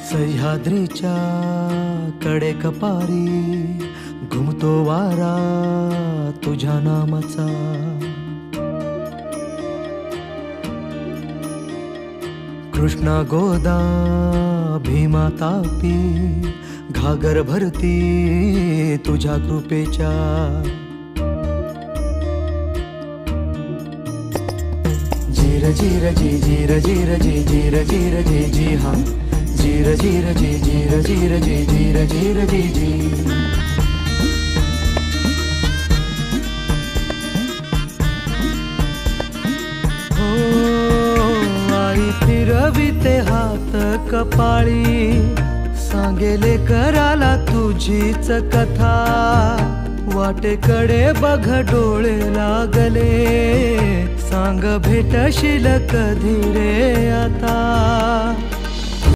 सह्याद्रीच्या कडे कपारी घुमतो वारा तुझ्या नामाचा। कृष्णा गोदा भीमा तापी घागर भरती तुझ्या कृपेच्या। जीर जीर जी जीर जीर जी जीर जीर जी जी हाँ जीर जीर जी जीर जीर जी जीर जीर जी जी। हो आई फिरविते हात कपाळी सांगेले कराला तुझीच कथा। वाटेकडे बघ डोळे लागले सांग भेटशील कधी रे आता।